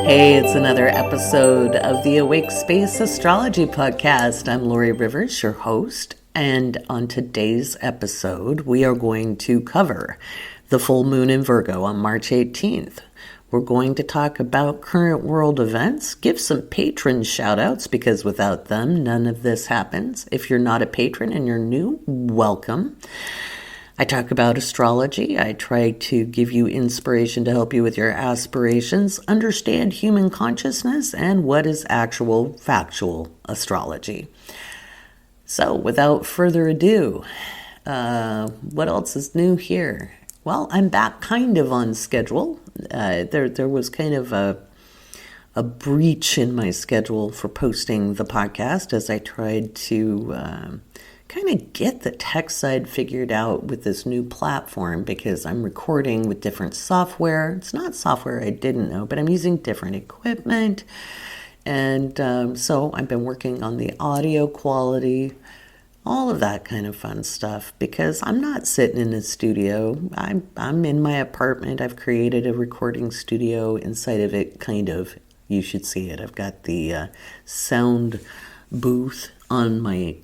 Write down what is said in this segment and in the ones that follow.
Hey, it's another episode of the Awake Space Astrology Podcast. I'm Laurie Rivers, your host, and on today's episode, we are going to cover the full moon in Virgo on March 18th. We're going to talk about current world events, give some patron shout-outs because without them, none of this happens. If you're not a patron and you're new, welcome. I talk about astrology. I try to give you inspiration to help you with your aspirations, understand human consciousness, and what is actual factual astrology. So without further ado, what else is new here? Well, I'm back kind of on schedule. There was kind of a breach in my schedule for posting the podcast as I tried to kind of get the tech side figured out with this new platform because I'm recording with different software. It's not software I didn't know, but I'm using different equipment. And so I've been working on the audio quality, all of that kind of fun stuff, because I'm not sitting in a studio. I'm in my apartment. I've created a recording studio inside of it, kind of. You should see it. I've got the sound booth on my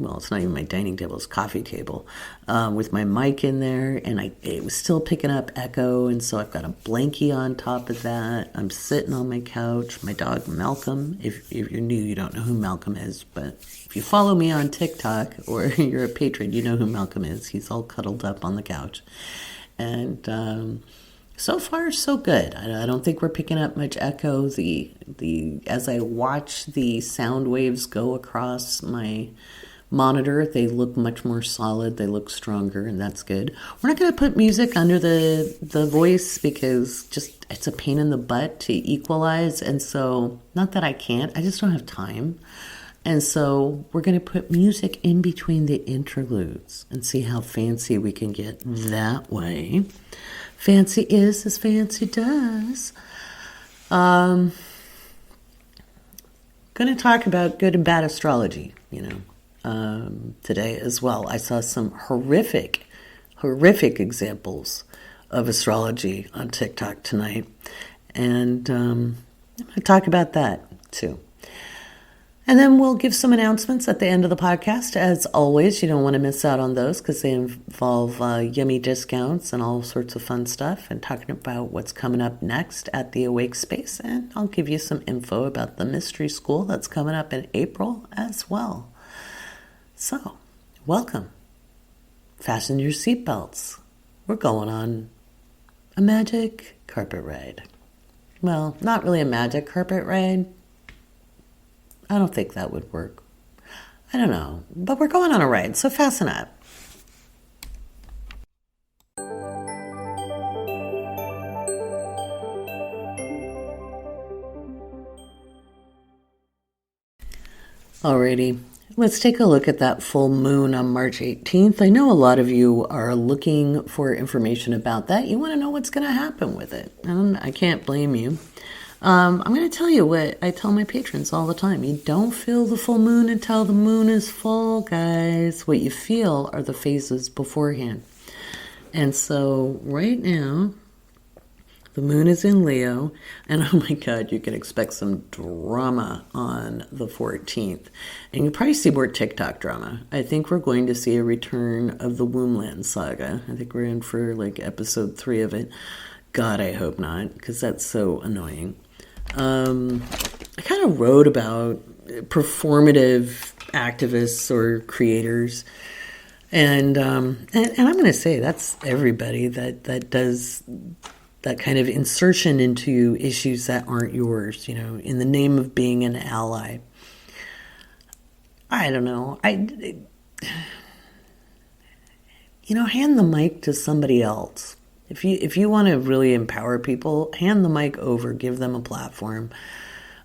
it's not even my dining table, it's coffee table, with my mic in there, and it was still picking up echo, and so I've got a blankie on top of that. I'm sitting on my couch. My dog Malcolm, if you're new, you don't know who Malcolm is, but if you follow me on TikTok or you're a patron, you know who Malcolm is. He's all cuddled up on the couch. And so far, so good. I don't think we're picking up much echo. As I watch the sound waves go across my monitor, they look much more solid. They look stronger, and that's good. We're not going to put music under the voice because it's a pain in the butt to equalize. And so, not that I can't, I just don't have time. And so we're going to put music in between the interludes and see how fancy we can get that way. Fancy is as fancy does. Going to talk about good and bad astrology, today as well. I saw some horrific examples of astrology on TikTok tonight. And I'm going to talk about that too. And then we'll give some announcements at the end of the podcast. As always, you don't want to miss out on those because they involve yummy discounts and all sorts of fun stuff, and talking about what's coming up next at the Awake Space. And I'll give you some info about the mystery school that's coming up in April as well. So, welcome. Fasten your seatbelts. We're going on a magic carpet ride. Well, not really a magic carpet ride. I don't think that would work. I don't know. But we're going on a ride, so fasten up. Alrighty. Let's take a look at that full moon on March 18th. I know a lot of you are looking for information about that. You want to know what's going to happen with it. And I can't blame you. I'm going to tell you what I tell my patrons all the time. You don't feel the full moon until the moon is full, guys. What you feel are the phases beforehand. And so right now, the moon is in Leo. And oh my God, you can expect some drama on the 14th. And you'll probably see more TikTok drama. I think we're going to see a return of the Wombland saga. I think we're in for episode 3 of it. God, I hope not, because that's so annoying. I kind of wrote about performative activists or creators, and I'm going to say that's everybody that does that kind of insertion into issues that aren't yours, in the name of being an ally. I don't know. Hand the mic to somebody else. If you want to really empower people, hand the mic over, give them a platform.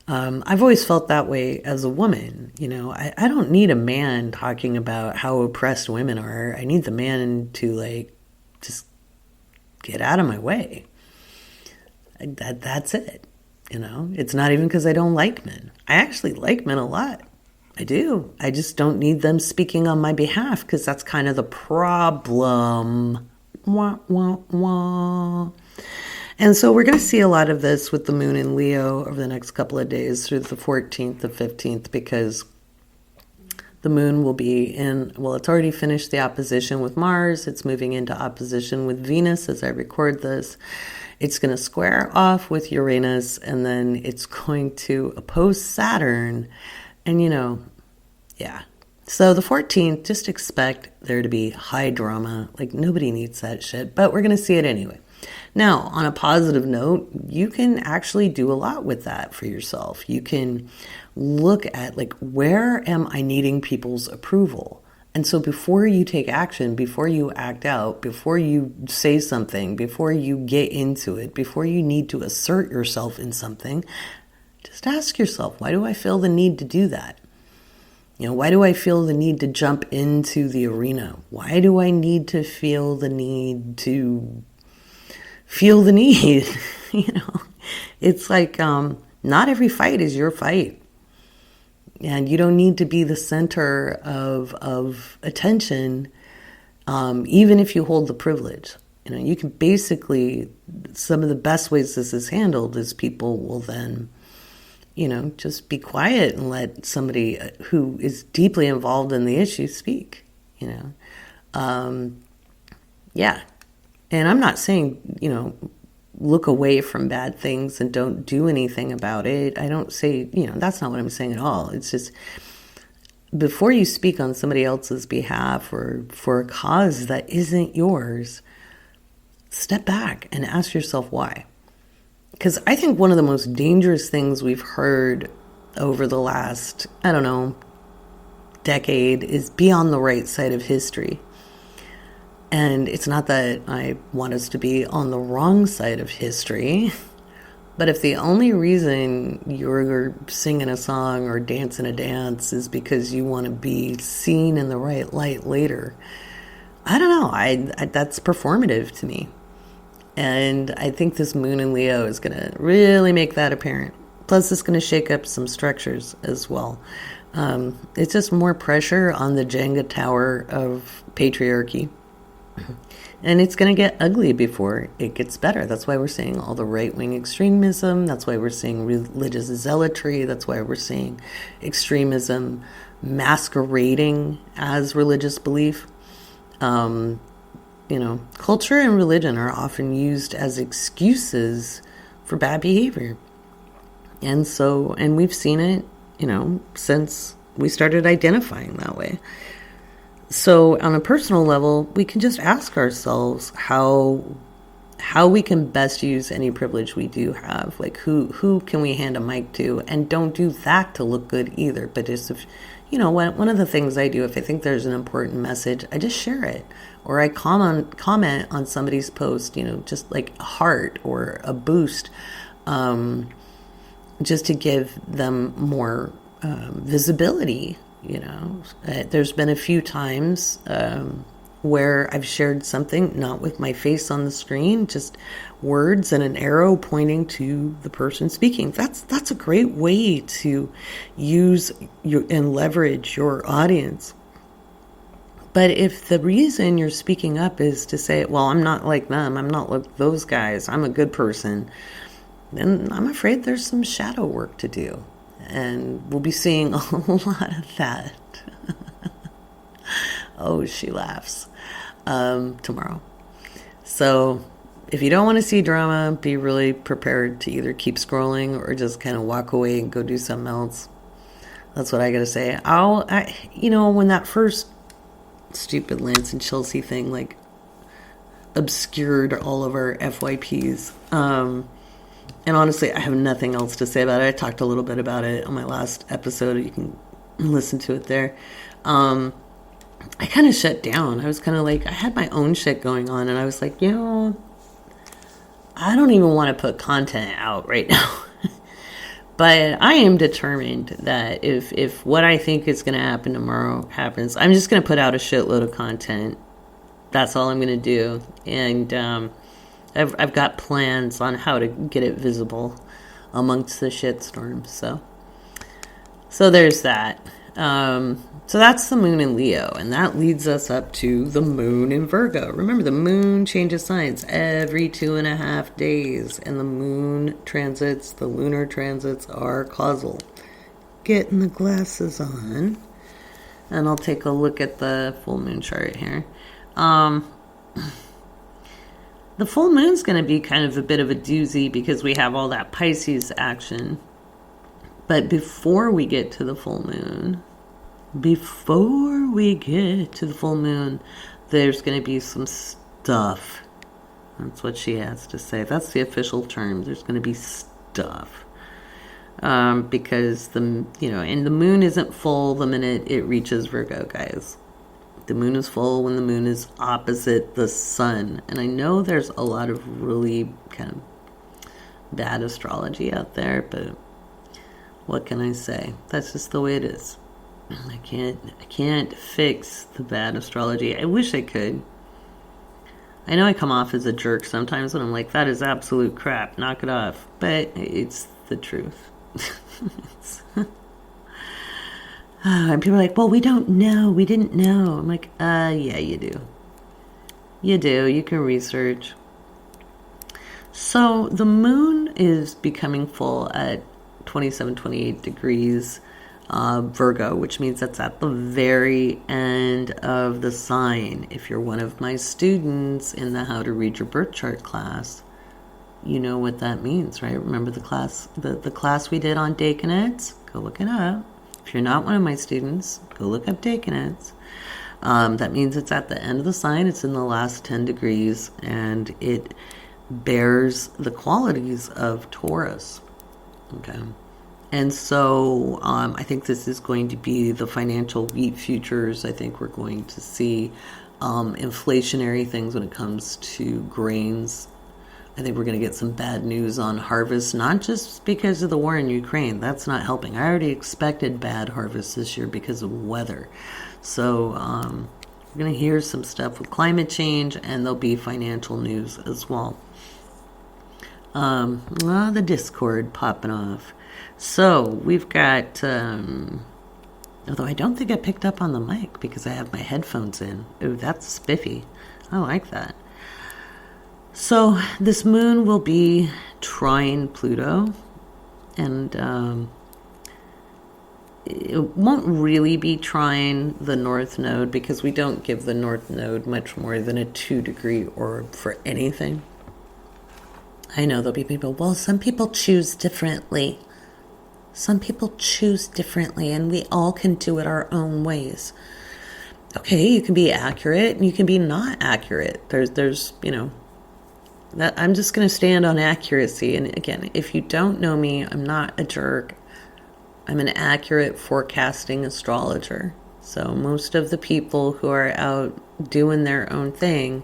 I've always felt that way as a woman. I don't need a man talking about how oppressed women are. I need the man to just get out of my way. That's it. It's not even because I don't like men. I actually like men a lot. I do. I just don't need them speaking on my behalf because that's kind of the problem. Wah, wah, wah. And so we're going to see a lot of this with the moon in Leo over the next couple of days through the 14th, the 15th, because the moon will be in, well, it's already finished the opposition with Mars. It's moving into opposition with Venus as I record this. It's going to square off with Uranus, and then it's going to oppose Saturn. And, yeah. So the 14th, just expect there to be high drama. Like, nobody needs that shit, but we're going to see it anyway. Now, on a positive note, you can actually do a lot with that for yourself. You can look at, like, where am I needing people's approval? And so before you take action, before you act out, before you say something, before you get into it, before you need to assert yourself in something, just ask yourself, why do I feel the need to do that? Why do I feel the need to jump into the arena? Why do I need to feel the need to feel the need? It's like, not every fight is your fight. And you don't need to be the center of attention, even if you hold the privilege. You can basically, some of the best ways this is handled is people will then, just be quiet and let somebody who is deeply involved in the issue speak, Yeah. And I'm not saying, look away from bad things and don't do anything about it. I don't say, that's not what I'm saying at all. It's just, before you speak on somebody else's behalf or for a cause that isn't yours, step back and ask yourself why. Because I think one of the most dangerous things we've heard over the last, decade is be on the right side of history. And it's not that I want us to be on the wrong side of history, but if the only reason you're singing a song or dancing a dance is because you want to be seen in the right light later, I don't know. I that's performative to me. And I think this moon in Leo is going to really make that apparent. Plus, it's going to shake up some structures as well. It's just more pressure on the Jenga tower of patriarchy. And it's going to get ugly before it gets better. That's why we're seeing all the right-wing extremism. That's why we're seeing religious zealotry. That's why we're seeing extremism masquerading as religious belief. Culture and religion are often used as excuses for bad behavior. And we've seen it, since we started identifying that way. So on a personal level, we can just ask ourselves how we can best use any privilege we do have. Like, who can we hand a mic to? And don't do that to look good either. But just if, one of the things I do, if I think there's an important message, I just share it. Or I comment on somebody's post, just like a heart or a boost, just to give them more visibility. There's been a few times where I've shared something, not with my face on the screen, just words and an arrow pointing to the person speaking. That's a great way to use and leverage your audience. But if the reason you're speaking up is to say, well, I'm not like them, I'm not like those guys, I'm a good person, then I'm afraid there's some shadow work to do. And we'll be seeing a lot of that. Oh, she laughs. Tomorrow. So if you don't want to see drama, be really prepared to either keep scrolling or just kind of walk away and go do something else. That's what I got to say. When that first stupid Lance and Chelsea thing, obscured all of our FYPs, and honestly, I have nothing else to say about it. I talked a little bit about it on my last episode. You can listen to it there. I kind of shut down. I was kind of I had my own shit going on, and I was like, I don't even want to put content out right now. But I am determined that if what I think is going to happen tomorrow happens, I'm just going to put out a shitload of content. That's all I'm going to do. And I've got plans on how to get it visible amongst the shitstorm. So there's that. So that's the moon in Leo, and that leads us up to the moon in Virgo. Remember, the moon changes signs every 2.5 days, and the moon transits, the lunar transits are causal. Getting the glasses on, and I'll take a look at the full moon chart here. The full moon's going to be kind of a bit of a doozy because we have all that Pisces action. But before we get to the full moon, there's going to be some stuff. That's what she has to say. That's the official term. There's going to be stuff. Because and the moon isn't full the minute it reaches Virgo, guys. The moon is full when the moon is opposite the sun. And I know there's a lot of really kind of bad astrology out there, but what can I say? That's just the way it is. I can't fix the bad astrology. I wish I could. I know I come off as a jerk sometimes when I'm like, that is absolute crap, knock it off. But it's the truth. And people are like, well, we don't know. We didn't know. I'm like, yeah, you do. You do. You can research. So the moon is becoming full at 27, 28 degrees Virgo, which means that's at the very end of the sign. If you're one of my students in the How to Read Your Birth Chart class, you know what that means, right? Remember the class, the class we did on decanads? Go look it up. If you're not one of my students, go look up decanads. That means it's at the end of the sign. It's in the last 10 degrees, and it bears the qualities of Taurus. Okay. And so I think this is going to be the financial wheat futures. I think we're going to see inflationary things when it comes to grains. I think we're going to get some bad news on harvest, not just because of the war in Ukraine. That's not helping. I already expected bad harvests this year because of weather. So we're going to hear some stuff with climate change, and there'll be financial news as well. The Discord popping off. So we've got, although I don't think I picked up on the mic because I have my headphones in. Ooh, that's spiffy. I like that. So this moon will be trine Pluto, and it won't really be trine the North Node because we don't give the North Node much more than a 2-degree orb for anything. I know there'll be people, well, some people choose differently. Some people choose differently, and we all can do it our own ways. Okay, you can be accurate, and you can be not accurate. There's that I'm just going to stand on accuracy. And again, if you don't know me, I'm not a jerk. I'm an accurate forecasting astrologer. So most of the people who are out doing their own thing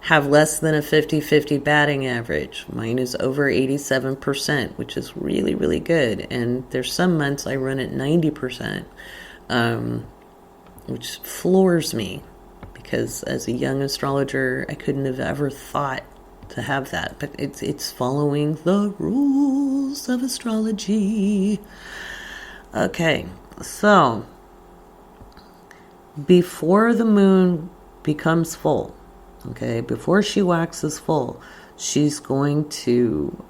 have less than a 50-50 batting average. Mine is over 87%, which is really, really good. And there's some months I run at 90%, which floors me. Because as a young astrologer, I couldn't have ever thought to have that. But it's following the rules of astrology. Okay, so before the moon becomes full, okay, before she waxes full, she's going to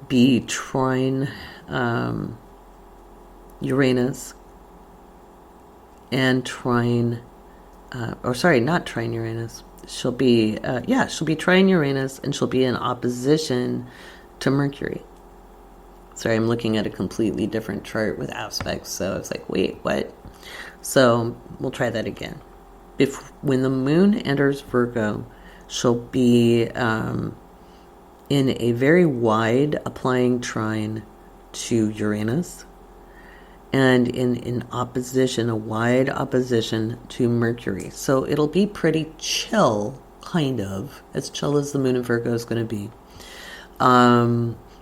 be trine Uranus and trine, not trine Uranus. She'll be trine Uranus, and she'll be in opposition to Mercury. Sorry, I'm looking at a completely different chart with aspects, so it's like, wait, what? So we'll try that again. When the moon enters Virgo, she'll be in a very wide applying trine to Uranus, and in opposition, a wide opposition to Mercury. So it'll be pretty chill, kind of, as chill as the moon in Virgo is going to be.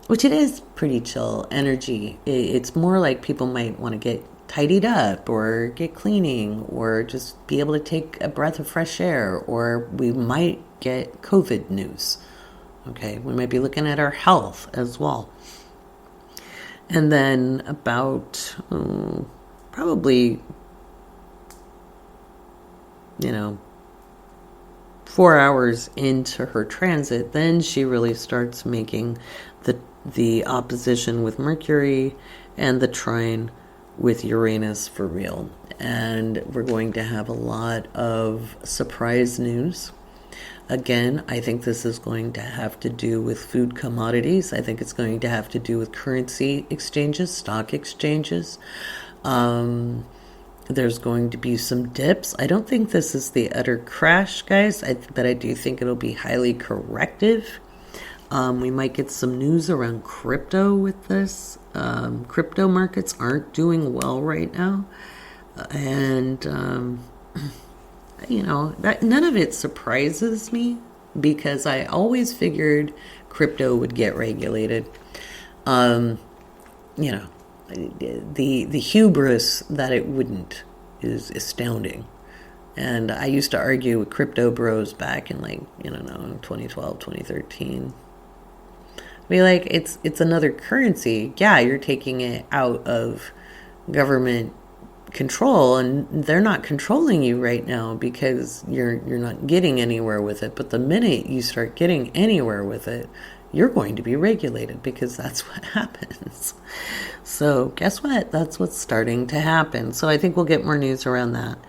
Which it is pretty chill energy. It's more like people might want to get tidied up or get cleaning or just be able to take a breath of fresh air, or we might get COVID news. Okay, we might be looking at our health as well. And then about probably, 4 hours into her transit, then she really starts making the opposition with Mercury and the trine with Uranus for real. And we're going to have a lot of surprise news. Again, I think this is going to have to do with food commodities. I think it's going to have to do with currency exchanges, stock exchanges. There's going to be some dips. I don't think this is the utter crash, guys, but I do think it'll be highly corrective. We might get some news around crypto with this. Crypto markets aren't doing well right now. And, none of it surprises me because I always figured crypto would get regulated. The hubris that it wouldn't is astounding. And I used to argue with crypto bros back in 2012, 2013. Be like, it's another currency. Yeah, you're taking it out of government control, and they're not controlling you right now because you're not getting anywhere with it. But the minute you start getting anywhere with it, you're going to be regulated because that's what happens. So guess what? That's what's starting to happen. So I think we'll get more news around that.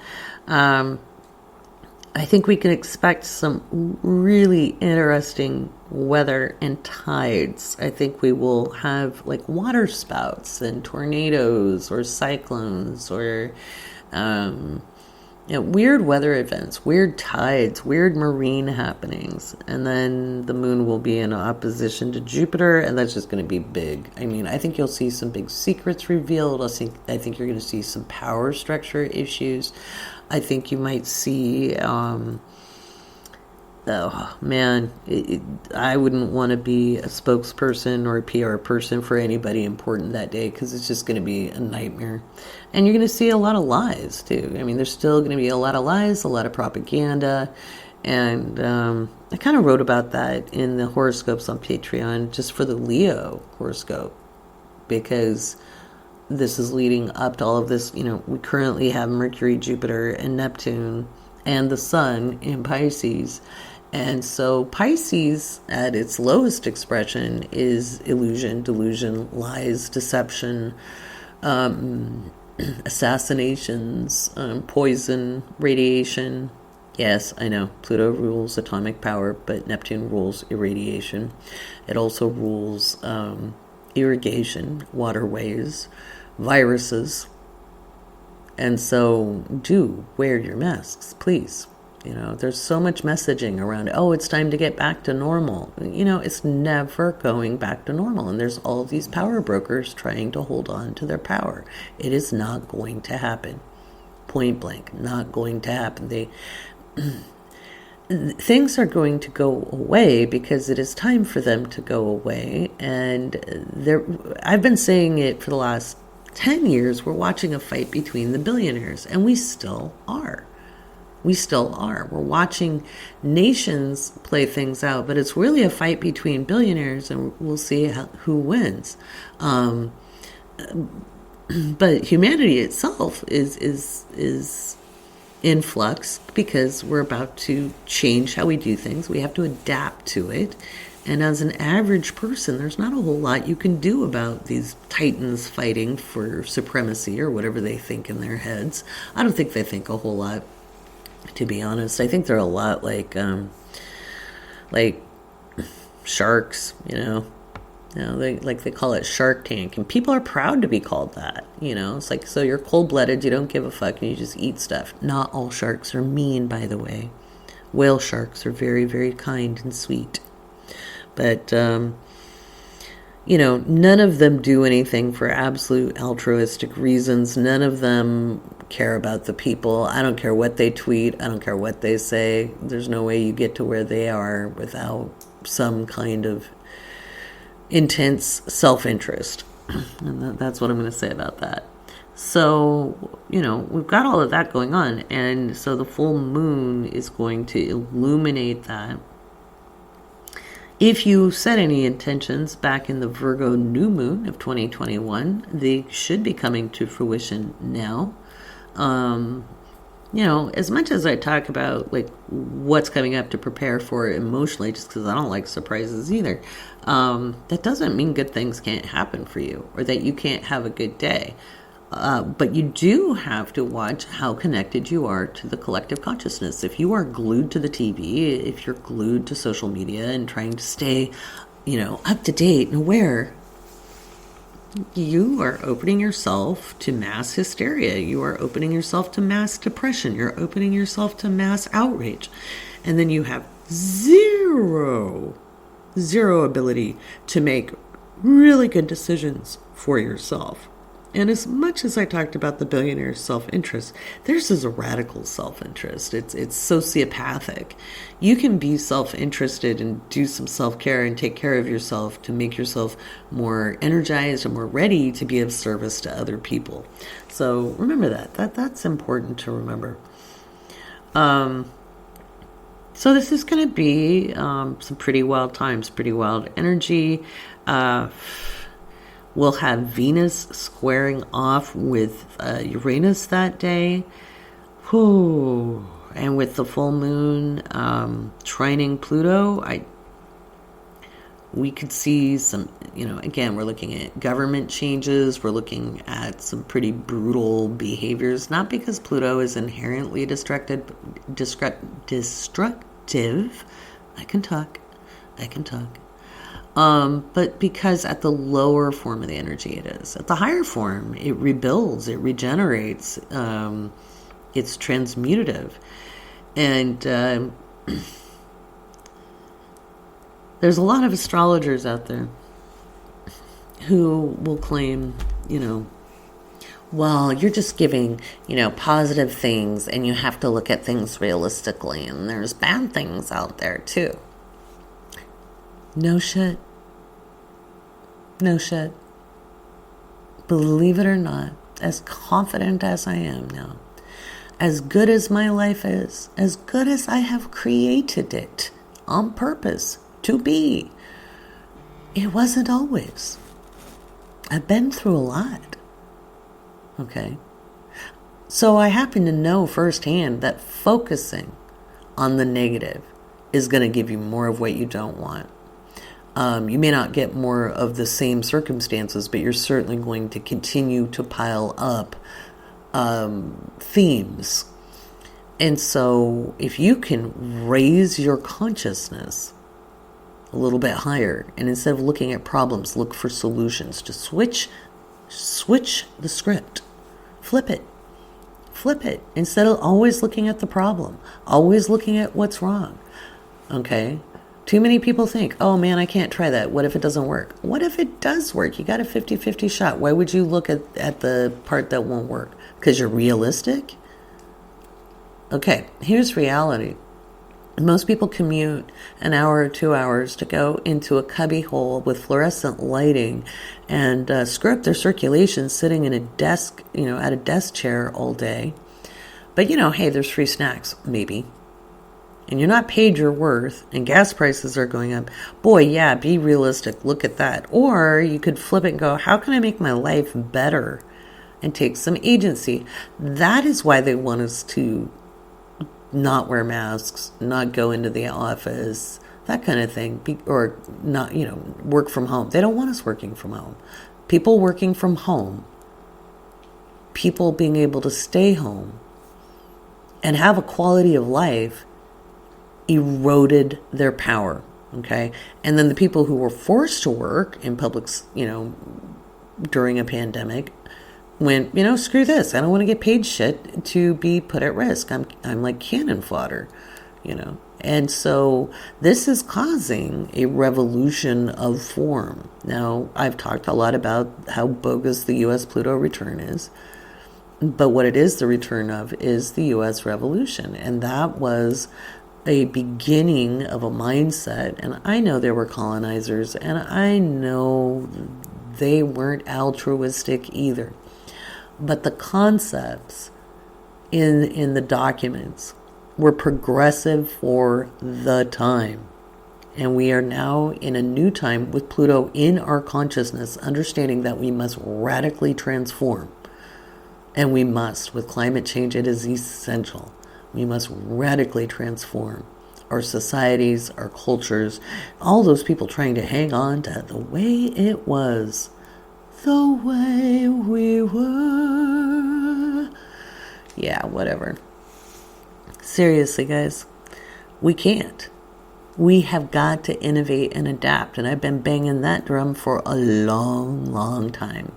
I think we can expect some really interesting weather and tides. I think we will have like water spouts and tornadoes or cyclones or weird weather events, weird tides, weird marine happenings. And then the moon will be in opposition to Jupiter, and that's just going to be big. I mean, I think you'll see some big secrets revealed. I think you're going to see some power structure issues. I think you might see, I wouldn't want to be a spokesperson or a PR person for anybody important that day because it's just going to be a nightmare. And you're going to see a lot of lies, too. I mean, there's still going to be a lot of lies, a lot of propaganda. And I kind of wrote about that in the horoscopes on Patreon just for the Leo horoscope because this is leading up to all of this. We currently have Mercury, Jupiter, and Neptune and the Sun in Pisces. And so Pisces, at its lowest expression, is illusion, delusion, lies, deception, assassinations, poison, radiation. Yes, I know, Pluto rules atomic power, but Neptune rules irradiation. It also rules irrigation, waterways, viruses. And so do wear your masks, please. There's so much messaging around, it's time to get back to normal. It's never going back to normal. And there's all these power brokers trying to hold on to their power. It is not going to happen. Point blank, not going to happen. Things are going to go away because it is time for them to go away. And I've been saying it for the last 10 years, we're watching a fight between the billionaires, and we still are. We still are. We're watching nations play things out, but it's really a fight between billionaires, and we'll see who wins. But humanity itself is in flux because we're about to change how we do things. We have to adapt to it. And as an average person, there's not a whole lot you can do about these titans fighting for supremacy or whatever they think in their heads. I don't think they think a whole lot, to be honest. I think they're a lot like sharks, they call it Shark Tank, and people are proud to be called that. It's like, so you're cold-blooded, you don't give a fuck, and you just eat stuff. Not all sharks are mean, by the way. Whale sharks are very, very kind and sweet. But, none of them do anything for absolute altruistic reasons. None of them care about the people. I don't care what they tweet. I don't care what they say. There's no way you get to where they are without some kind of intense self-interest. And that's what I'm going to say about that. So, we've got all of that going on. And so the full moon is going to illuminate that. If you set any intentions back in the Virgo new moon of 2021, they should be coming to fruition now. As much as I talk about like what's coming up to prepare for it emotionally, just because I don't like surprises either, that doesn't mean good things can't happen for you or that you can't have a good day. But you do have to watch how connected you are to the collective consciousness. If you are glued to the TV, if you're glued to social media and trying to stay, up to date and aware, you are opening yourself to mass hysteria. You are opening yourself to mass depression. You're opening yourself to mass outrage. And then you have zero ability to make really good decisions for yourself. And as much as I talked about the billionaire's self-interest, theirs is a radical self-interest. It's sociopathic. You can be self-interested and do some self-care and take care of yourself to make yourself more energized and more ready to be of service to other people. So remember that's important to remember. So this is going to be some pretty wild times, pretty wild energy. We'll have Venus squaring off with Uranus that day. Whew. And with the full moon trining Pluto, we could see some, again, we're looking at government changes. We're looking at some pretty brutal behaviors, not because Pluto is inherently destructive. I can talk. But because at the lower form of the energy it is. At the higher form, it rebuilds, it regenerates, it's transmutative. And there's a lot of astrologers out there who will claim, well, you're just giving, positive things and you have to look at things realistically. And there's bad things out there too. No shit. Believe it or not, as confident as I am now, as good as my life is, as good as I have created it on purpose to be, it wasn't always. I've been through a lot. Okay? So I happen to know firsthand that focusing on the negative is going to give you more of what you don't want. You may not get more of the same circumstances, but you're certainly going to continue to pile up themes. And so if you can raise your consciousness a little bit higher, and instead of looking at problems, look for solutions, to switch the script, flip it. Instead of always looking at the problem, always looking at what's wrong. Okay? Too many people think, oh man, I can't try that. What if it doesn't work? What if it does work? You got a 50-50 shot. Why would you look at the part that won't work? Because you're realistic? Okay, here's reality. Most people commute an hour or 2 hours to go into a cubby hole with fluorescent lighting and screw up their circulation sitting in a desk, at a desk chair all day. But hey, there's free snacks, maybe. And you're not paid your worth, and gas prices are going up. Boy, yeah, be realistic. Look at that. Or you could flip it and go, how can I make my life better? And take some agency. That is why they want us to not wear masks, not go into the office, that kind of thing. Or not, work from home. They don't want us working from home. People working from home, people being able to stay home and have a quality of life eroded their power, okay? And then the people who were forced to work in public, during a pandemic went, screw this. I don't want to get paid shit to be put at risk. I'm like cannon fodder, And so this is causing a revolution of form. Now, I've talked a lot about how bogus the U.S. Pluto return is. But what it is the return of is the U.S. Revolution. And that was a beginning of a mindset. And I know there were colonizers, and I know they weren't altruistic either. But the concepts in the documents were progressive for the time. And we are now in a new time with Pluto in our consciousness, understanding that we must radically transform. And we must. With climate change, it is essential. We must radically transform our societies, our cultures, all those people trying to hang on to the way it was. The way we were. Yeah, whatever. Seriously, guys, we can't. We have got to innovate and adapt. And I've been banging that drum for a long, long time.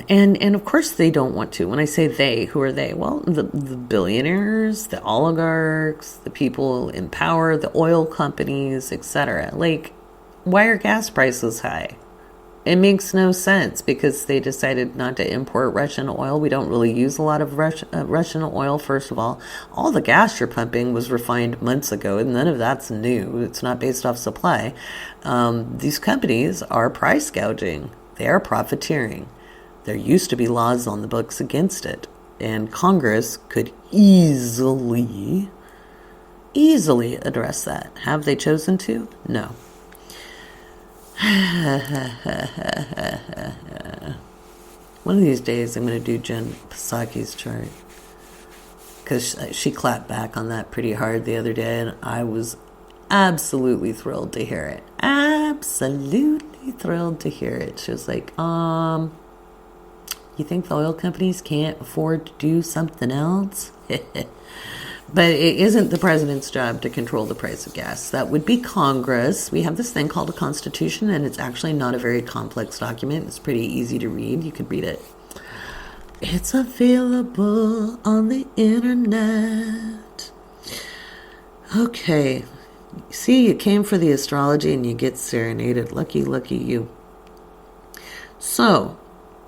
And of course they don't want to. When I say they, who are they? Well, the billionaires, the oligarchs, the people in power, the oil companies, etc. Like, why are gas prices high? It makes no sense because they decided not to import Russian oil. We don't really use a lot of Russian oil, first of all. All the gas you're pumping was refined months ago, and none of that's new. It's not based off supply. These companies are price gouging. They are profiteering. There used to be laws on the books against it, and Congress could easily address that. Have they chosen to? No. One of these days I'm going to do Jen Psaki's chart, because she clapped back on that pretty hard the other day, and I was absolutely thrilled to hear it. Absolutely thrilled to hear it. She was like, you think the oil companies can't afford to do something else? But it isn't the president's job to control the price of gas. That would be Congress. We have this thing called a constitution, and it's actually not a very complex document. It's pretty easy to read. You could read it. It's available on the internet. Okay. See, you came for the astrology and you get serenaded. Lucky, lucky you. So,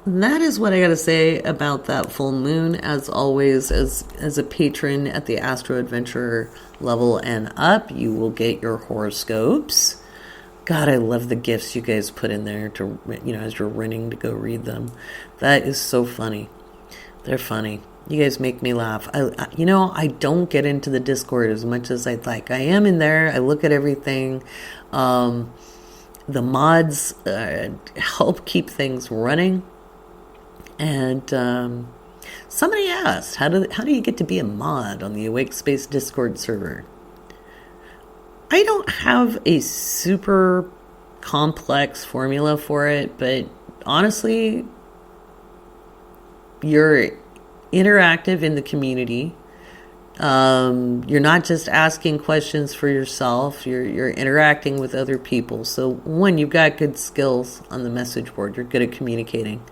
that is what I got to say about that full moon. As always, as a patron at the Astro Adventurer level and up, you will get your horoscopes. God, I love the gifts you guys put in there to, as you're running to go read them. That is so funny. They're funny. You guys make me laugh. I don't get into the Discord as much as I'd like. I am in there. I look at everything. The mods help keep things running. And somebody asked, how do you get to be a mod on the Awake Space Discord server? I don't have a super complex formula for it, but honestly, you're interactive in the community. You're not just asking questions for yourself. You're interacting with other people. So one, you've got good skills on the message board. You're good at communicating.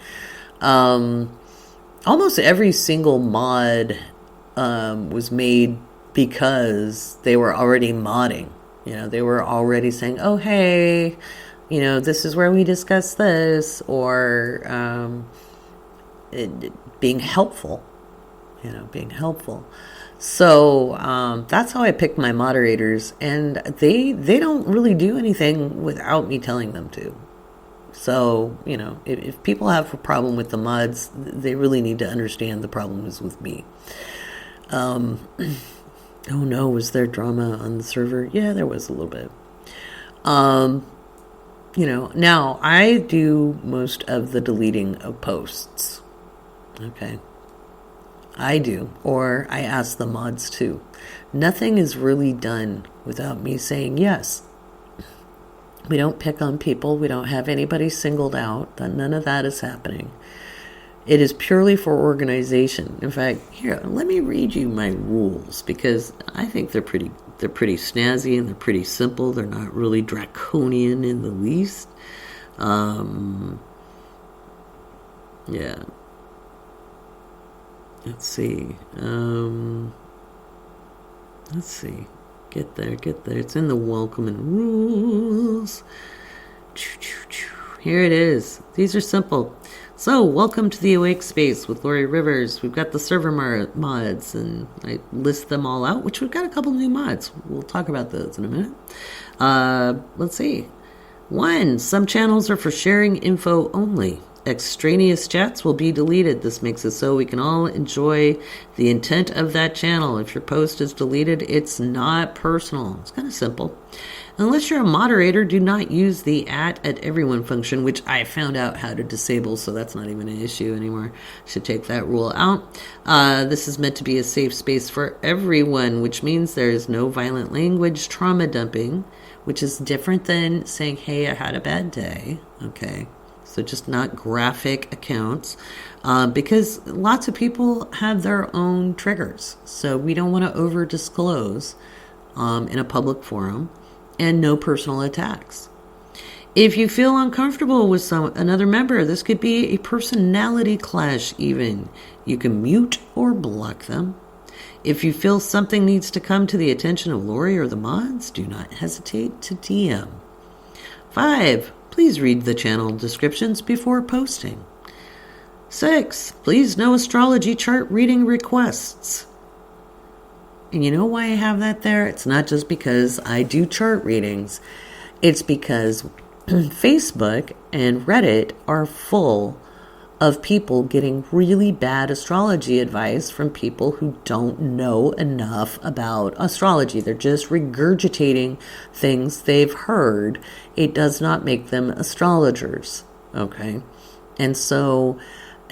Almost every single mod was made because they were already modding. They were already saying, oh, hey, this is where we discuss this, or being helpful, being helpful. So that's how I pick my moderators, and they don't really do anything without me telling them to. So, if people have a problem with the mods, they really need to understand the problem is with me. Oh no, was there drama on the server? Yeah, there was a little bit. Now I do most of the deleting of posts. Okay. I do, or I ask the mods to. Nothing is really done without me saying yes. We don't pick on people. We don't have anybody singled out. None of that is happening. It is purely for organization. In fact, here, let me read you my rules, because I think they're pretty snazzy and they're pretty simple. They're not really draconian in the least. Yeah. Let's see. Get there. It's in the welcome and rules. Here it is. These are simple. So, welcome to the Awake Space with Laurie Rivers. We've got the server mods, and I list them all out, which we've got a couple new mods. We'll talk about those in a minute. Let's see. 1, some channels are for sharing info only. Extraneous chats will be deleted. This makes it so we can all enjoy the intent of that channel. If your post is deleted, it's not personal. It's kind of simple. Unless you're a moderator, do not use the at everyone function, which I found out how to disable, so that's not even an issue anymore. Should take that rule out. This is meant to be a safe space for everyone, which means there is no violent language, trauma dumping, which is different than saying, hey, I had a bad day. Okay. So just not graphic accounts, because lots of people have their own triggers. So we don't want to over disclose in a public forum, and no personal attacks. If you feel uncomfortable with another member, this could be a personality clash even. You can mute or block them. If you feel something needs to come to the attention of Laurie or the mods, do not hesitate to DM. 5. Please read the channel descriptions before posting. 6. Please no astrology chart reading requests. And you know why I have that there? It's not just because I do chart readings. It's because Facebook and Reddit are full of people getting really bad astrology advice from people who don't know enough about astrology. They're just regurgitating things they've heard. It does not make them astrologers, okay? And so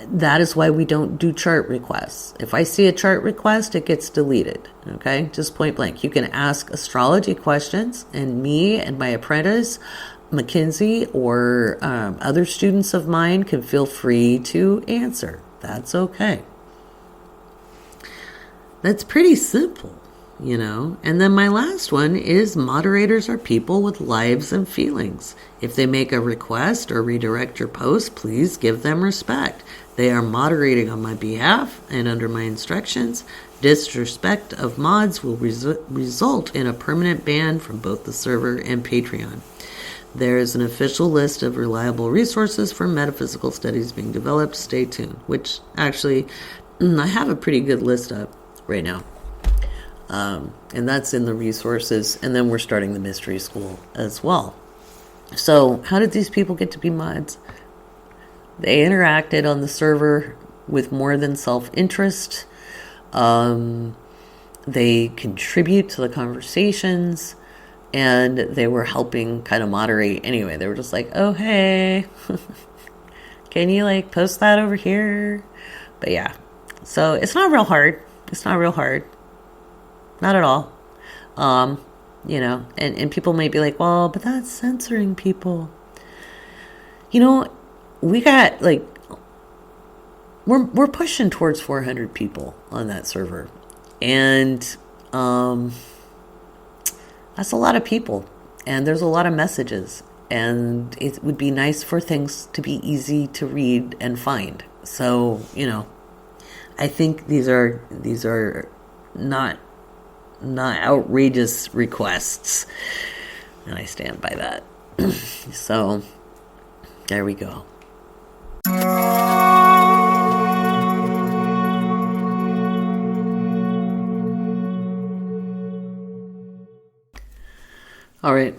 that is why we don't do chart requests. If I see a chart request, it gets deleted, okay? Just point blank. You can ask astrology questions, and me and my apprentice Mackenzie or other students of mine can feel free to answer. That's okay. That's pretty simple, you know. And then my last one is moderators are people with lives and feelings. If they make a request or redirect your post, please give them respect. They are moderating on my behalf and under my instructions. Disrespect of mods will result in a permanent ban from both the server and Patreon. There is an official list of reliable resources for metaphysical studies being developed. Stay tuned, which actually I have a pretty good list up right now. And that's in the resources. And then we're starting the mystery school as well. So how did these people get to be mods? They interacted on the server with more than self-interest. They contribute to the conversations. And they were helping kind of moderate anyway. They were just like, oh, hey, can you like post that over here? But yeah, so it's not real hard. It's not real hard. Not at all. You know, and people might be like, well, but that's censoring people. You know, we got like, we're pushing towards 400 people on that server. And, that's a lot of people, and there's a lot of messages, and it would be nice for things to be easy to read and find. So, you know, I think these are not outrageous requests, and I stand by that. So, there we go. All right,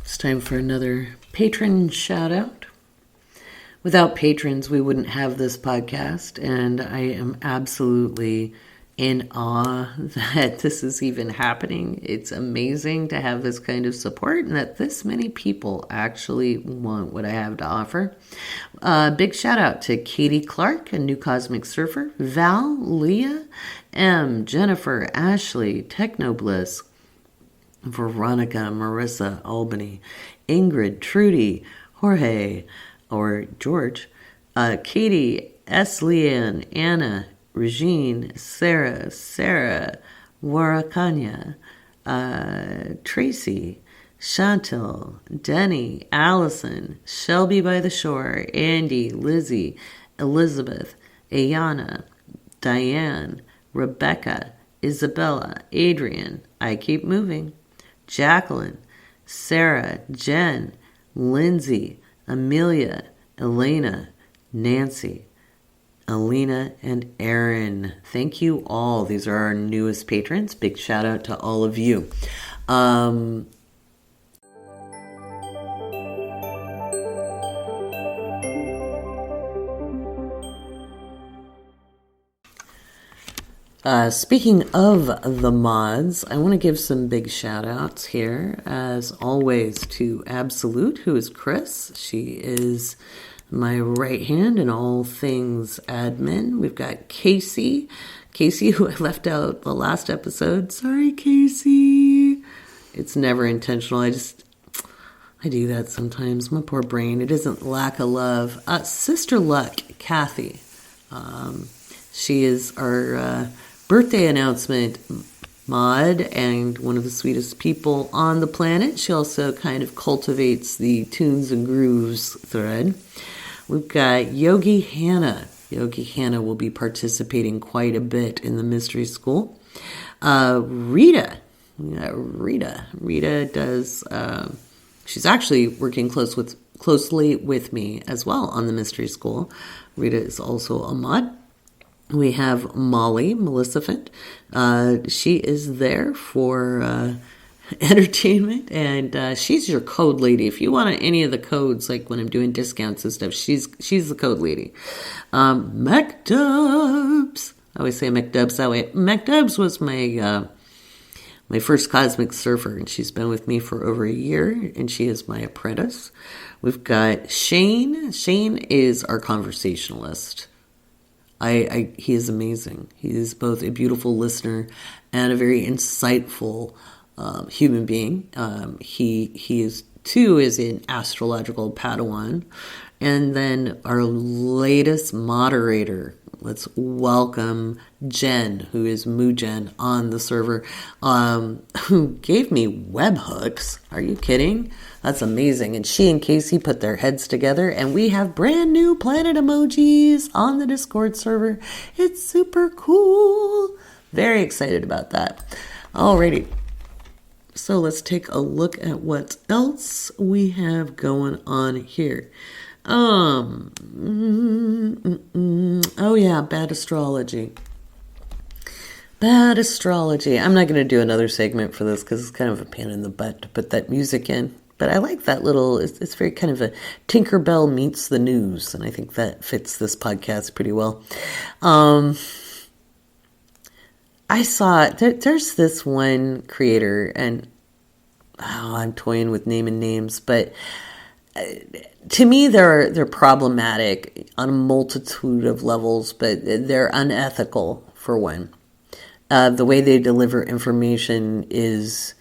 it's time for another patron shout out. Without patrons, we wouldn't have this podcast, and I am absolutely in awe that this is even happening. It's amazing to have this kind of support and that this many people actually want what I have to offer. Big shout out to Katie Clark, a new cosmic surfer, Val, Leah, M, Jennifer, Ashley, Technobliss, Veronica, Marissa, Albany, Ingrid, Trudy, Jorge, or George, Katie, S. Leanne, Anna, Regine, Sarah, Warakanya, Tracy, Chantal, Denny, Allison, Shelby by the Shore, Andy, Lizzie, Elizabeth, Ayana, Diane, Rebecca, Isabella, Adrian, I Keep Moving, Jacqueline, Sarah, Jen, Lindsay, Amelia, Elena, Nancy, Alina, and Aaron. Thank you all. These are our newest patrons. Big shout out to all of you. Speaking of the mods, I want to give some big shout outs here, as always, to Absolute, who is Chris. She is my right hand in all things admin. We've got Casey, who I left out the last episode. Sorry, Casey. It's never intentional. I do that sometimes. My poor brain. It isn't lack of love. Sister Luck, Kathy. She is our birthday announcement mod and one of the sweetest people on the planet. She also kind of cultivates the tunes and grooves thread. We've got Yogi Hannah. Yogi Hannah will be participating quite a bit in the mystery school. Rita. Rita does... she's actually working closely with me as well on the mystery school. Rita is also a mod. We have Molly, Maleficent. She is there for entertainment, and she's your code lady. If you want any of the codes, like when I'm doing discounts and stuff, she's the code lady. McDubs. I always say McDubs that way. McDubs was my first cosmic surfer, and she's been with me for over a year, and she is my apprentice. We've got Shane. Shane is our conversationalist. He is amazing. He is both a beautiful listener and a very insightful human being. He is an astrological Padawan. And then our latest moderator, let's welcome Jen, who is Mujen on the server, who gave me webhooks. Are you kidding? That's amazing. And she and Casey put their heads together, and we have brand new planet emojis on the Discord server. It's super cool. Very excited about that. Alrighty. So let's take a look at what else we have going on here. Oh yeah, bad astrology. Bad astrology. I'm not going to do another segment for this because it's kind of a pain in the butt to put that music in. But I like that little, it's very kind of a Tinkerbell meets the news. And I think that fits this podcast pretty well. I saw, there's this one creator, and I'm toying with naming names, but to me, they're problematic on a multitude of levels, but they're unethical, for one. The way they deliver information is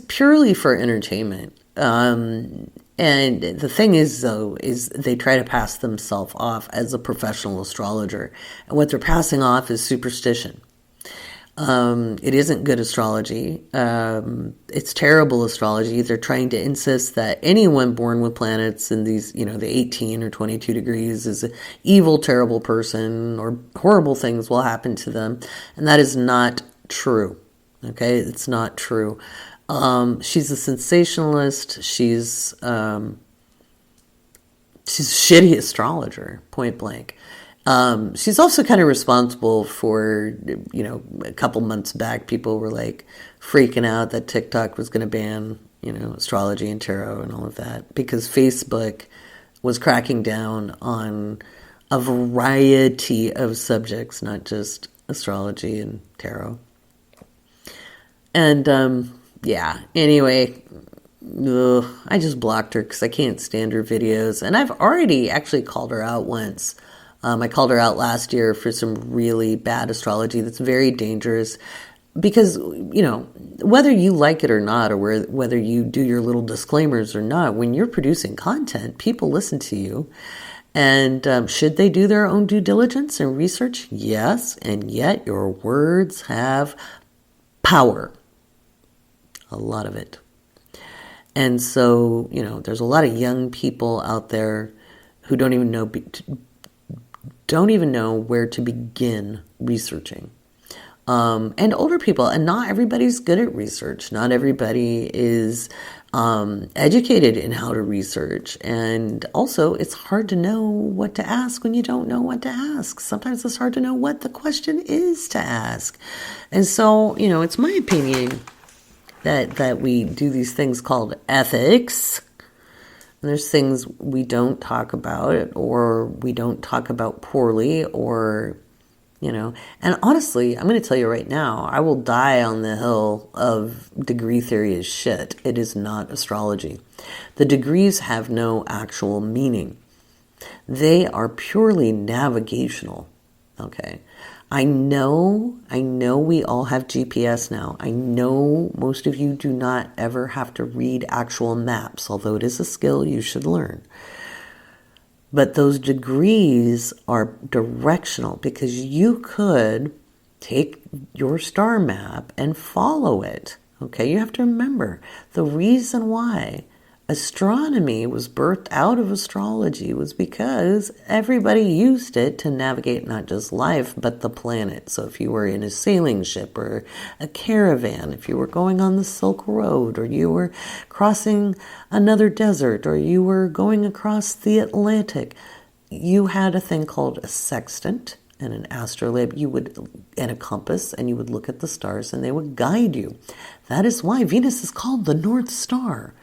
purely for entertainment. And the thing is, though, is they try to pass themselves off as a professional astrologer. And what they're passing off is superstition. It isn't good astrology. It's terrible astrology. They're trying to insist that anyone born with planets in these, the 18 or 22 degrees is an evil, terrible person, or horrible things will happen to them. And that is not true. Okay? It's not true. She's a sensationalist. She's a shitty astrologer, point blank. She's also kind of responsible for, a couple months back, people were like freaking out that TikTok was going to ban, astrology and tarot and all of that, because Facebook was cracking down on a variety of subjects, not just astrology and tarot. And, anyway, I just blocked her because I can't stand her videos. And I've already actually called her out once. I called her out last year for some really bad astrology that's very dangerous because, whether you like it or not, or whether you do your little disclaimers or not, when you're producing content, people listen to you. And should they do their own due diligence and research? Yes. And yet your words have power. A lot of it. And so, there's a lot of young people out there who don't even know where to begin researching. And older people, and not everybody's good at research. Not everybody is educated in how to research. And also, it's hard to know what to ask when you don't know what to ask. Sometimes it's hard to know what the question is to ask. And so, it's my opinion that we do these things called ethics. And there's things we don't talk about, or we don't talk about poorly, or And honestly, I'm going to tell you right now, I will die on the hill of degree theory is shit. It is not astrology. The degrees have no actual meaning. They are purely navigational. Okay. I know we all have GPS now. I know most of you do not ever have to read actual maps, although it is a skill you should learn. But those degrees are directional because you could take your star map and follow it. Okay, you have to remember the reason why astronomy was birthed out of astrology was because everybody used it to navigate not just life, but the planet. So if you were in a sailing ship or a caravan, if you were going on the Silk Road, or you were crossing another desert, or you were going across the Atlantic, you had a thing called a sextant and an astrolabe, and a compass, and you would look at the stars and they would guide you. That is why Venus is called the North Star.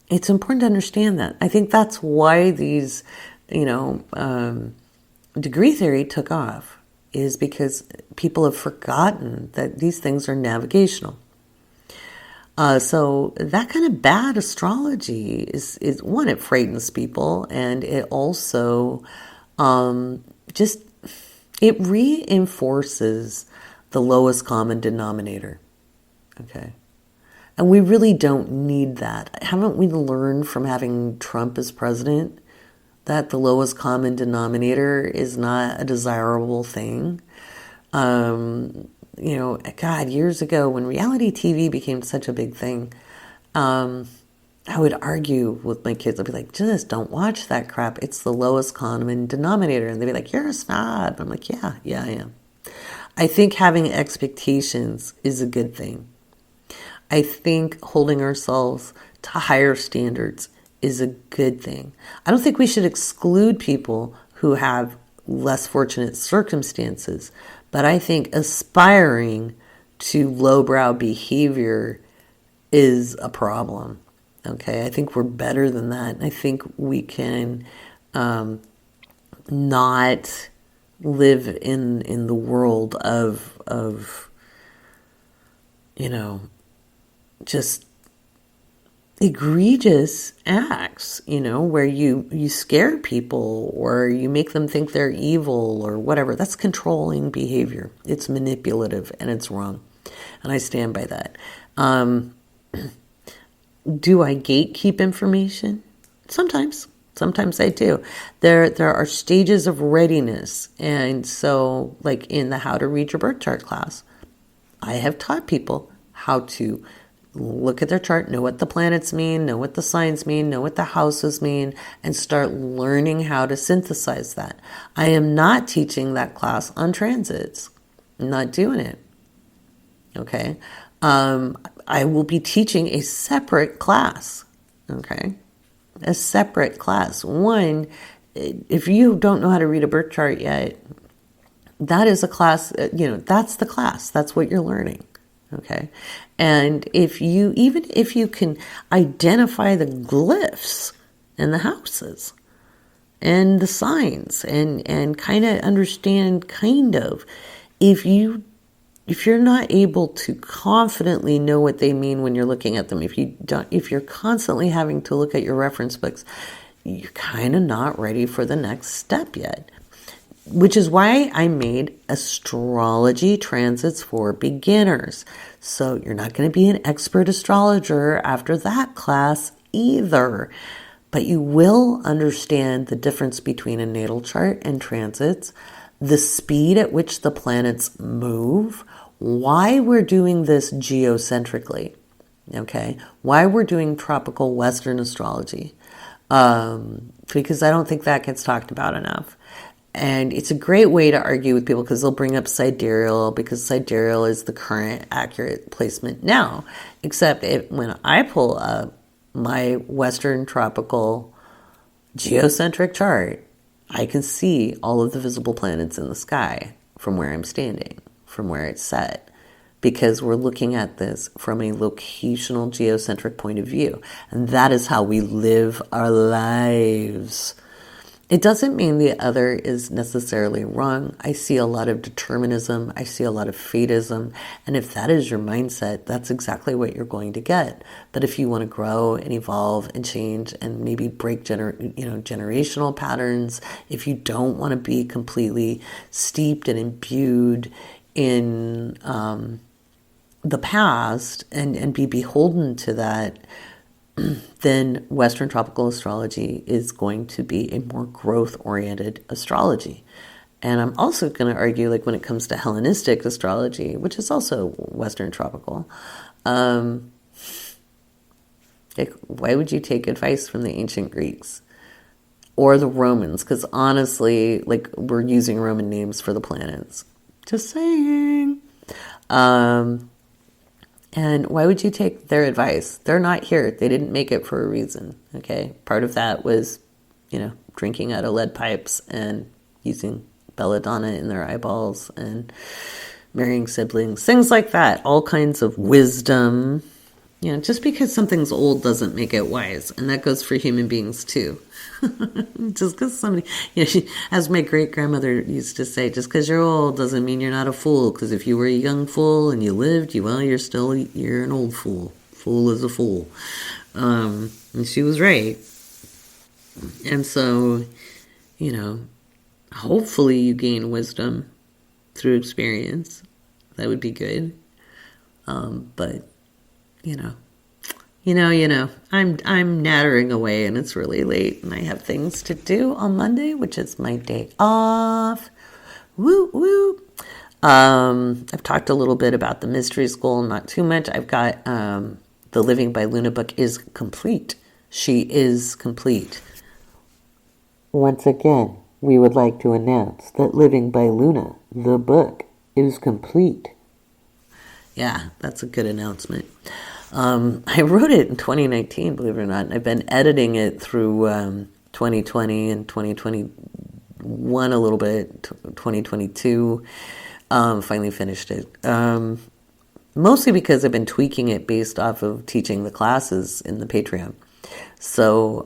It's important to understand that. I think that's why these, degree theory took off, is because people have forgotten that these things are navigational. So that kind of bad astrology is one, it frightens people, and it also it reinforces the lowest common denominator. Okay. And we really don't need that. Haven't we learned from having Trump as president that the lowest common denominator is not a desirable thing? God, years ago when reality TV became such a big thing, I would argue with my kids. I'd be like, just don't watch that crap. It's the lowest common denominator. And they'd be like, you're a snob. I'm like, yeah, I am. I think having expectations is a good thing. I think holding ourselves to higher standards is a good thing. I don't think we should exclude people who have less fortunate circumstances, but I think aspiring to lowbrow behavior is a problem. Okay, I think we're better than that. I think we can not live in the world of just egregious acts, where you scare people or you make them think they're evil or whatever. That's controlling behavior. It's manipulative and it's wrong. And I stand by that. Do I gatekeep information? Sometimes I do. There are stages of readiness. And so, like in the How to Read Your Birth Chart class, I have taught people how to look at their chart, know what the planets mean, know what the signs mean, know what the houses mean, and start learning how to synthesize that. I am not teaching that class on transits. I'm not doing it. Okay? I will be teaching a separate class. Okay? A separate class. One, if you don't know how to read a birth chart yet, that is a class, that's the class. That's what you're learning. Okay. And if you can identify the glyphs and the houses and the signs and kind of understand if you're not able to confidently know what they mean when you're looking at them, if you're constantly having to look at your reference books, you're kind of not ready for the next step yet. Which is why I made astrology transits for beginners. So you're not going to be an expert astrologer after that class either. But you will understand the difference between a natal chart and transits, the speed at which the planets move, why we're doing this geocentrically, okay? Why we're doing tropical Western astrology. Because I don't think that gets talked about enough. And it's a great way to argue with people because they'll bring up sidereal because sidereal is the current accurate placement now. Except when I pull up my Western tropical geocentric chart, I can see all of the visible planets in the sky from where I'm standing, from where it's set. Because we're looking at this from a locational geocentric point of view. And that is how we live our lives. It doesn't mean the other is necessarily wrong. I see a lot of determinism. I see a lot of fatism. And if that is your mindset, that's exactly what you're going to get. But if you want to grow and evolve and change and maybe break generational patterns, if you don't want to be completely steeped and imbued in the past and be beholden to that, then Western tropical astrology is going to be a more growth-oriented astrology. And I'm also going to argue, like when it comes to Hellenistic astrology, which is also Western tropical, why would you take advice from the ancient Greeks or the Romans? Because honestly, like we're using Roman names for the planets. Just saying. And why would you take their advice? They're not here. They didn't make it for a reason, okay? Part of that was, drinking out of lead pipes and using belladonna in their eyeballs and marrying siblings, things like that. All kinds of wisdom. Just because something's old doesn't make it wise. And that goes for human beings too. Just because somebody, as my great-grandmother used to say, just because you're old doesn't mean you're not a fool. Because if you were a young fool and you lived, you're an old fool. Fool is a fool. And she was right. And so, hopefully you gain wisdom through experience. That would be good. But, I'm nattering away and it's really late and I have things to do on Monday, which is my day off. Woo, woo. I've talked a little bit about the mystery school, not too much. I've got the Living by Luna book is complete. She is complete. Once again, we would like to announce that Living by Luna, the book, is complete. Yeah, that's a good announcement. I wrote it in 2019, believe it or not. I've been editing it through 2020 and 2021 a little bit, 2022. Finally finished it. Mostly because I've been tweaking it based off of teaching the classes in the Patreon. So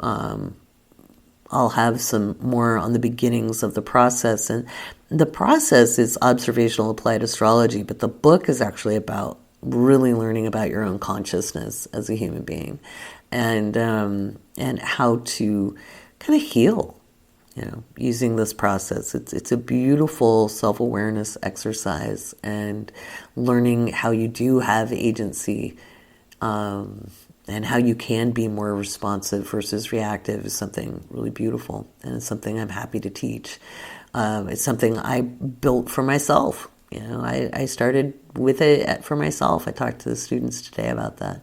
I'll have some more on the beginnings of the process. And the process is observational applied astrology, but the book is actually about really learning about your own consciousness as a human being and how to kind of heal, using this process. It's a beautiful self-awareness exercise and learning how you do have agency and how you can be more responsive versus reactive is something really beautiful. And it's something I'm happy to teach. It's something I built for myself. I started with it for myself. I talked to the students today about that.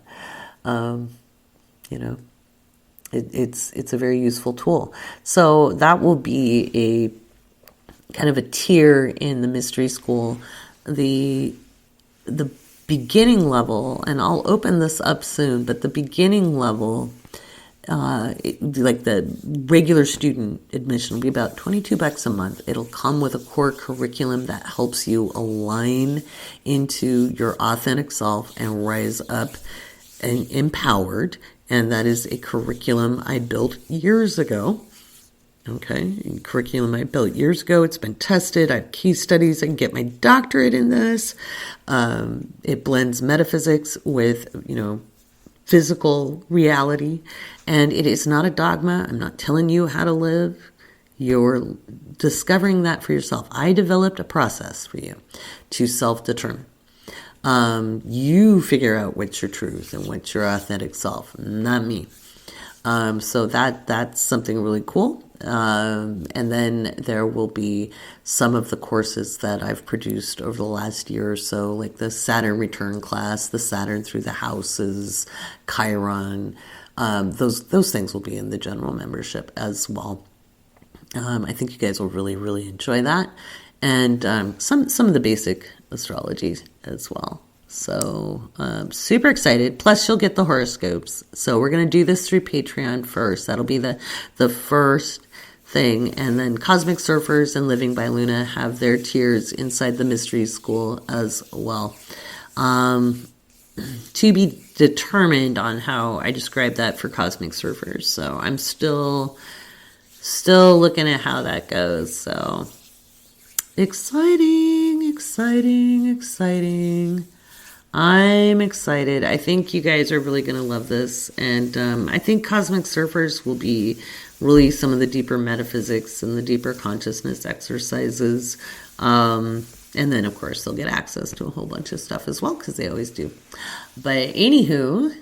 It's a very useful tool. So that will be a kind of a tier in the mystery school. The beginning level, and I'll open this up soon, but the beginning level, like the regular student admission will be about $22 a month. It'll come with a core curriculum that helps you align into your authentic self and rise up and empowered. And that is a curriculum I built years ago. Okay, curriculum I built years ago. It's been tested. I have case studies. I can get my doctorate in this. It blends metaphysics with, physical reality. And it is not a dogma. I'm not telling you how to live. You're discovering that for yourself. I developed a process for you to self-determine. You figure out what's your truth and what's your authentic self, not me. So that's something really cool. And then there will be some of the courses that I've produced over the last year or so, like the Saturn return class, the Saturn through the houses, Chiron. Those things will be in the general membership as well. I think you guys will really, really enjoy that. And some of the basic astrology as well. So super excited. Plus you'll get the horoscopes. So we're going to do this through Patreon first. That'll be the first thing. And then Cosmic Surfers and Living by Luna have their tiers inside the mystery school as well. To be determined on how I describe that for Cosmic Surfers. So I'm still still looking at how that goes. So exciting, exciting, exciting. I'm excited. I think you guys are really going to love this. And I think Cosmic Surfers will be really some of the deeper metaphysics and the deeper consciousness exercises. And then, of course, they'll get access to a whole bunch of stuff as well, because they always do. But anywho,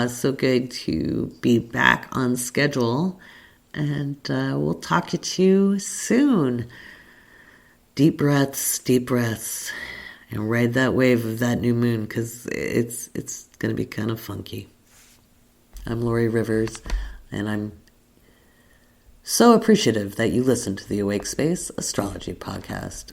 so good to be back on schedule. And we'll talk to you soon. Deep breaths, and ride that wave of that new moon, because it's going to be kind of funky. I'm Laurie Rivers, and I'm so appreciative that you listen to the Awake Space Astrology Podcast.